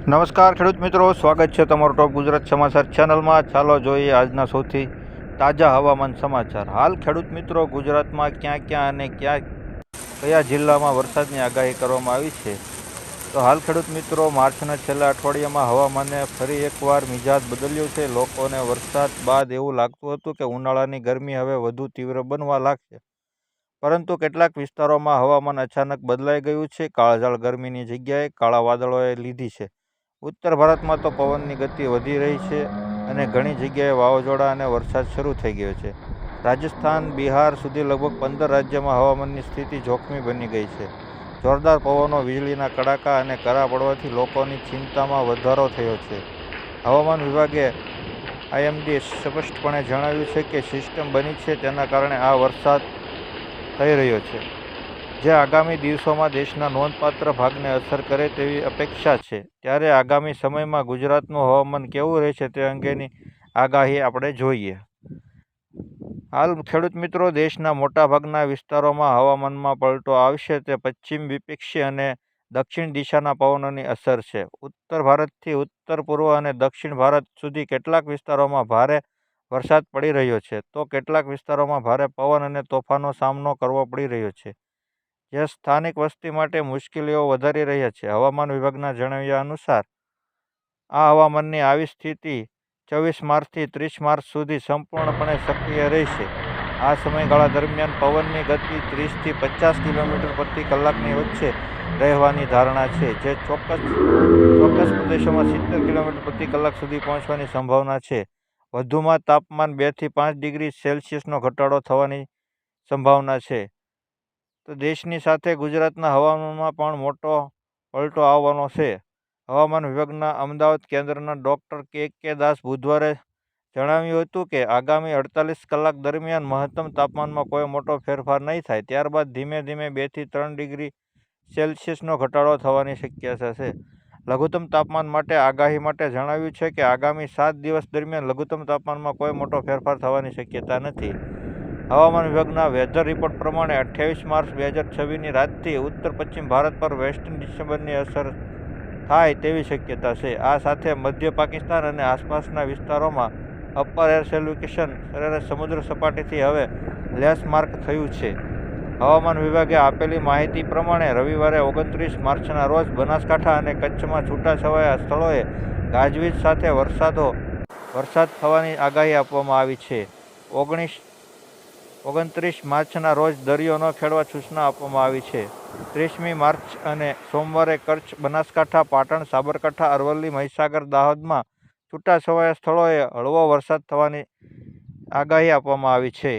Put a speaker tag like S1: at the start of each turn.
S1: નમસ્કાર ખેડૂત મિત્રો, સ્વાગત છે તમારું ટોપ ગુજરાત સમાચાર ચેનલમાં। ચાલો જોઈએ આજના સૌથી તાજા હવામાન સમાચાર। હાલ ખેડૂત મિત્રો, ગુજરાતમાં ક્યાં અને કયા જિલ્લામાં વરસાદની આગાહી કરવામાં આવી છે। તો હાલ ખેડૂત મિત્રો, માર્ચના છેલ્લા અઠવાડિયામાં હવામાને ફરી એકવાર મિજાજ બદલ્યો છે। લોકોને વરસાદ બાદ એવું લાગતું હતું કે ઉનાળાની ગરમી હવે વધુ તીવ્ર બનવા લાગશે, પરંતુ કેટલાક વિસ્તારોમાં હવામાન અચાનક બદલાઈ ગયું છે। કાળઝાળ ગરમીની જગ્યાએ કાળા વાદળોએ લીધી છે। ઉત્તર ભારતમાં તો પવનની ગતિ વધી રહી છે અને ઘણી જગ્યાએ વાવાઝોડા અને વરસાદ શરૂ થઈ ગયો છે। રાજસ્થાન, બિહાર સુધી લગભગ 15 રાજ્યોમાં હવામાનની સ્થિતિ જોખમી બની ગઈ છે। જોરદાર પવનો, વીજળીના કડાકા અને કરા પડવાથી લોકોની ચિંતામાં વધારો થયો છે। હવામાન વિભાગે આઈએમડી સ્પષ્ટપણે જણાવ્યું છે કે સિસ્ટમ બની છે, તેના કારણે આ વરસાદ થઈ રહ્યો છે, જે આગામી દિવસોમાં દેશના નોંધપાત્ર ભાગને અસર કરે તેવી અપેક્ષા છે। ત્યારે આગામી સમયમાં ગુજરાતનું હવામાન કેવું રહેશે તે અંગેની આગાહી આપણે જોઈએ। હાલ ખેડૂત મિત્રો, દેશના મોટાભાગના વિસ્તારોમાં હવામાનમાં પલટો આવશે। તે પશ્ચિમ વિક્ષેપી અને દક્ષિણ દિશાના પવનોની અસર છે। ઉત્તર ભારતથી ઉત્તર પૂર્વ અને દક્ષિણ ભારત સુધી કેટલાક વિસ્તારોમાં ભારે વરસાદ પડી રહ્યો છે, તો કેટલાક વિસ્તારોમાં ભારે પવન અને તોફાનનો સામનો કરવો પડી રહ્યો છે, જે સ્થાનિક વસ્તી માટે મુશ્કેલીઓ વધારી રહ્યા છે। હવામાન વિભાગના જણાવ્યા અનુસાર આ હવામાનની આવી સ્થિતિ 24 માર્ચથી 30 માર્ચ સુધી સંપૂર્ણપણે સક્રિય રહેશે। આ સમયગાળા દરમિયાન પવનની ગતિ 30થી 50 કિલોમીટર પ્રતિ કલાકની વચ્ચે રહેવાની ધારણા છે, જે ચોક્કસ પ્રદેશોમાં 70 કિલોમીટર પ્રતિ કલાક સુધી પહોંચવાની સંભાવના છે। વધુમાં તાપમાન 2 થી 5 ડિગ્રી સેલ્સિયસનો ઘટાડો થવાની સંભાવના છે। તો દેશની સાથે ગુજરાતના હવામાનમાં પણ મોટો પલટો આવવાનો છે। હવામાન વિભાગના અમદાવાદ કેન્દ્રના ડોક્ટર કે દાસ બુધવારે જણાવ્યું હતું કે આગામી 48 કલાક દરમિયાન મહત્તમ તાપમાનમાં કોઈ મોટો ફેરફાર નહીં થાય, ત્યારબાદ ધીમે ધીમે 2 થી 3 ડિગ્રી સેલ્સિયસનો ઘટાડો થવાની શક્યતા છે। લઘુત્તમ તાપમાન માટે આગાહી માટે જણાવ્યું છે કે આગામી 7 દિવસ દરમિયાન લઘુત્તમ તાપમાનમાં કોઈ મોટો ફેરફાર થવાની શક્યતા નથી। હવામાન વિભાગના વેધર રિપોર્ટ પ્રમાણે 28 માર્ચ 2026ની રાતથી ઉત્તર પશ્ચિમ ભારત પર વેસ્ટર્ન ડિસ્ટર્બન્સની અસર થાય તેવી શક્યતા છે। આ સાથે મધ્ય પાકિસ્તાન અને આસપાસના વિસ્તારોમાં અપર એર સર્ક્યુલેશન સરેરાશ સમુદ્ર સપાટીથી હવે લેસ માર્ક થયું છે। હવામાન વિભાગે આપેલી માહિતી પ્રમાણે રવિવારે 29 માર્ચના રોજ બનાસકાંઠા અને કચ્છમાં છૂટાછવાયા સ્થળોએ ગાજવીજ સાથે વરસાદ થવાની આગાહી આપવામાં આવી છે। 29 માર્ચના રોજ દરિયો ન ખેડવા સૂચના આપવામાં આવી છે। 30મી માર્ચ અને સોમવારે કચ્છ, બનાસકાંઠા, પાટણ, સાબરકાંઠા, અરવલ્લી, મહીસાગર, દાહોદમાં છૂટાછવાયા સ્થળોએ હળવો વરસાદ થવાની આગાહી આપવામાં આવી છે।